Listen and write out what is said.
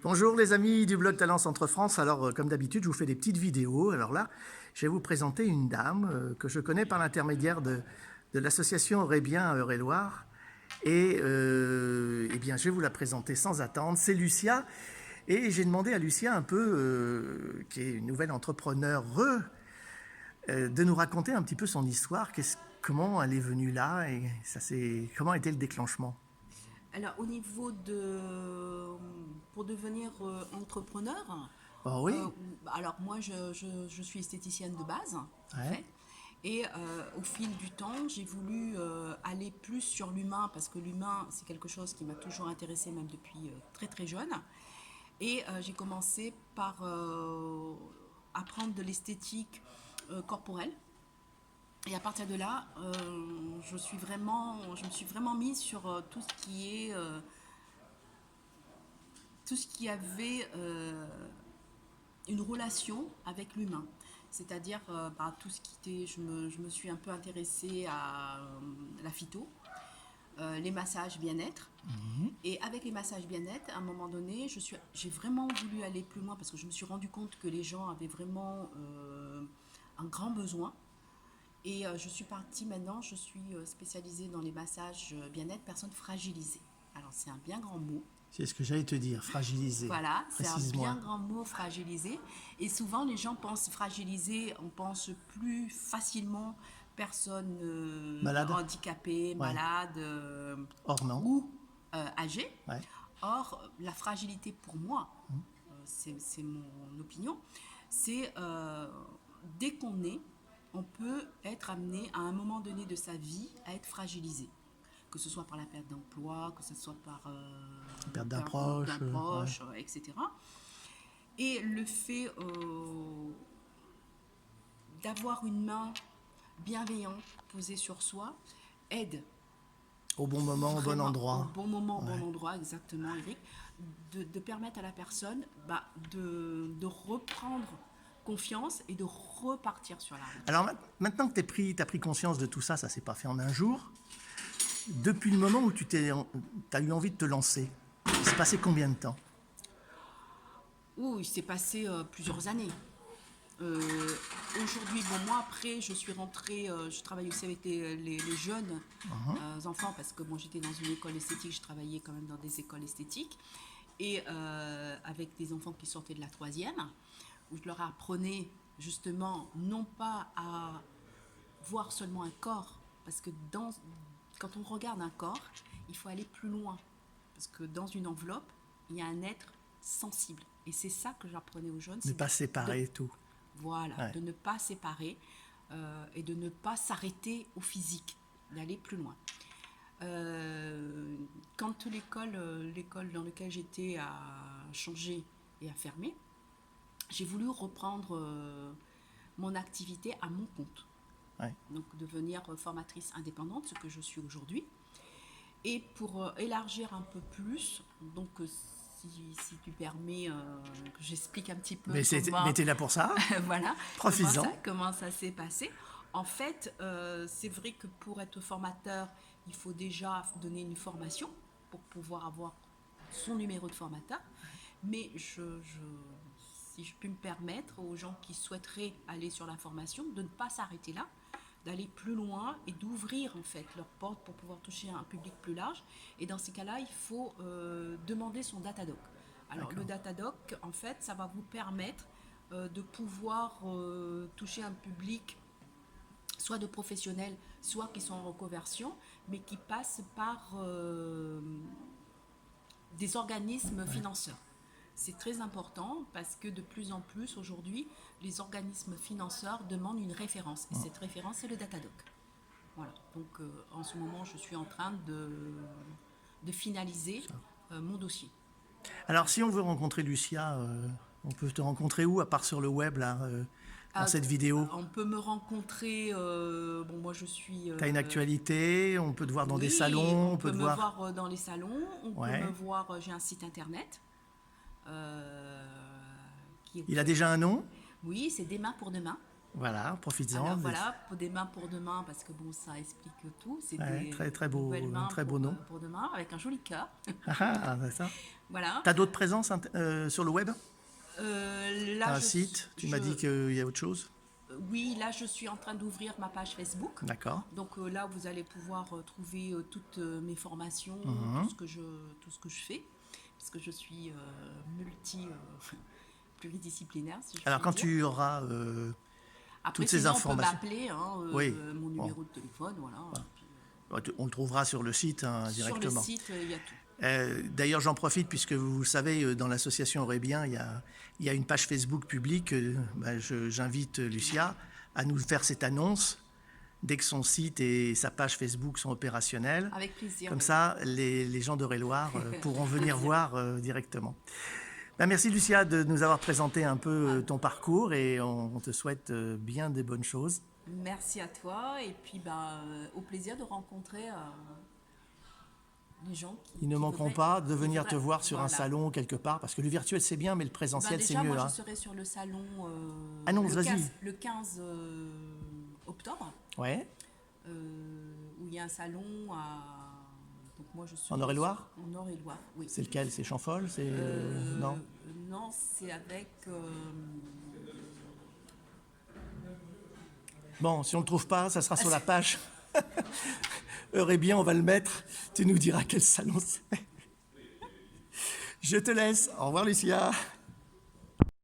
Bonjour les amis du blog Talent Centre France. Alors comme d'habitude, je vous fais des petites vidéos. Alors là, je vais vous présenter une dame que je connais par l'intermédiaire de l'association Aurébien à Eure-et-Loir. Eh bien, je vais vous la présenter sans attendre. C'est Lucia. Et j'ai demandé à Lucia un peu, qui est une nouvelle entrepreneure, de nous raconter un petit peu son histoire. Comment elle est venue là et comment a été le déclenchement? Alors, au niveau pour devenir entrepreneur, Oh oui. alors moi, je suis esthéticienne de base, en Ouais. fait. Et au fil du temps, j'ai voulu aller plus sur l'humain, parce que l'humain, c'est quelque chose qui m'a toujours intéressée, même depuis très très jeune. Et j'ai commencé par apprendre de l'esthétique corporelle. Et à partir de là, je me suis vraiment mise sur tout ce qui avait une relation avec l'humain. C'est-à-dire tout ce qui était, je me suis un peu intéressée à la phyto, les massages bien-être. Et avec les massages bien-être, à un moment donné, j'ai vraiment voulu aller plus loin parce que je me suis rendu compte que les gens avaient vraiment un grand besoin. Et je suis partie maintenant, je suis spécialisée dans les massages bien-être personnes fragilisées. Alors c'est un bien grand mot. C'est ce que j'allais te dire, fragilisé. Voilà, c'est un bien Précise-moi. grand mot fragilisé. Et souvent les gens pensent fragilisé, on pense plus facilement personnes Malade? handicapées, Ouais. malades Or non. ou âgées. Ouais. Or, la fragilité pour moi, c'est mon opinion, c'est dès qu'on est, on peut être amené à un moment donné de sa vie à être fragilisé. Que ce soit par la perte d'emploi, que ce soit par Perte d'un perte proche. d'un Ouais. proche, etc. Et le fait d'avoir une main bienveillante posée sur soi aide Au bon moment, au bon vraiment au endroit. bon moment, au Ouais. bon endroit, exactement, Eric, de permettre à la personne de reprendre confiance et de repartir sur la route. Alors maintenant que tu as pris conscience de tout ça, ça s'est pas fait en un jour. Depuis le moment où as eu envie de te lancer, il s'est passé combien de temps? Ouh, il s'est passé plusieurs années. Euh, Aujourd'hui, bon, moi après, je suis rentrée, je travaille aussi avec les jeunes enfants parce que bon, j'étais dans une école esthétique, je travaillais quand même dans des écoles esthétiques et avec des enfants qui sortaient de la troisième, où je leur apprenais justement non pas à voir seulement un corps, parce que quand on regarde un corps, il faut aller plus loin, parce que dans une enveloppe, il y a un être sensible. Et c'est ça que j'apprenais aux jeunes, Ne c'est pas de, séparer tout. voilà, Ouais. de ne pas séparer et de ne pas s'arrêter au physique, d'aller plus loin. Quand l'école dans laquelle j'étais a changé et a fermé, j'ai voulu reprendre mon activité à mon compte. Ouais. Donc devenir formatrice indépendante, ce que je suis aujourd'hui. Et pour élargir un peu plus, donc si tu permets que j'explique un petit peu Mais t'es là pour ça. voilà, Profites-en. comment ça s'est passé. En fait, c'est vrai que pour être formateur, il faut déjà donner une formation pour pouvoir avoir son numéro de formateur. Mais si je puis me permettre aux gens qui souhaiteraient aller sur la formation, de ne pas s'arrêter là, d'aller plus loin et d'ouvrir en fait leurs portes pour pouvoir toucher un public plus large. Et dans ces cas-là, il faut demander son Datadoc. Alors le Datadoc, en fait, ça va vous permettre de pouvoir toucher un public soit de professionnels, soit qui sont en reconversion, mais qui passent par des organismes financeurs. C'est très important parce que de plus en plus aujourd'hui, les organismes financeurs demandent une référence. Et cette référence, c'est le Datadoc. Voilà. Donc en ce moment, je suis en train de finaliser mon dossier. Alors si on veut rencontrer Lucia, on peut te rencontrer où, à part sur le web, là, dans Ah, cette vidéo? on peut me rencontrer. Bon, moi, je suis. Tu as une actualité, on peut te voir dans des Oui, salons, on on peut peut te me voir. voir dans les salons. On peut Ouais. me voir. J'ai un site internet. euh, qui est Il a déjà un nom? Oui, c'est Des mains pour demain. Voilà, profites-en. Alors voilà, pour des mains pour demain, parce que bon, ça explique tout. C'est Ouais, des très, très beau, nouvelles mains très beau nom. pour demain, avec un joli cœur. Ah, c'est ça. Voilà. Tu as d'autres présences sur le web? Là, Un site? Tu m'as dit qu'il y a autre chose? Oui, là, je suis en train d'ouvrir ma page Facebook. D'accord. Donc là, vous allez pouvoir trouver toutes mes formations, tout ce que je fais, parce que je suis pluridisciplinaire, si je Alors, puis quand dire. tu auras Après, toutes ces sinon, informations. on peut m'appeler, Oui. mon numéro de téléphone, voilà. Puis, On le trouvera sur le site directement. sur le site, il y a tout. D'ailleurs, j'en profite puisque vous le savez, dans l'association Aurébien, il y a une page Facebook publique. J'invite Lucia à nous faire cette annonce dès que son site et sa page Facebook sont opérationnels. Avec plaisir. Comme oui. ça, les gens d'Eure-et-Loir pourront venir voir directement. Merci Lucia de nous avoir présenté un peu ton parcours et on te souhaite bien des bonnes choses. Merci à toi et puis au plaisir de rencontrer les gens Ils ne manqueront pas de venir te voir sur un salon quelque part, parce que le virtuel c'est bien, mais le présentiel c'est déjà, mieux. moi, je serai sur le salon Annonce, vas-y. le 15 octobre, Ouais, où il y a un salon donc moi, je suis en Eure-et-Loir? En Eure-et-Loir, oui. C'est lequel? C'est Champfol? C'est non? Non, c'est avec... Bon, si on ne le trouve pas, ça sera sur la page. Eure-et-Bien, on va le mettre. Tu nous diras quel salon c'est. Je te laisse. Au revoir Lucia.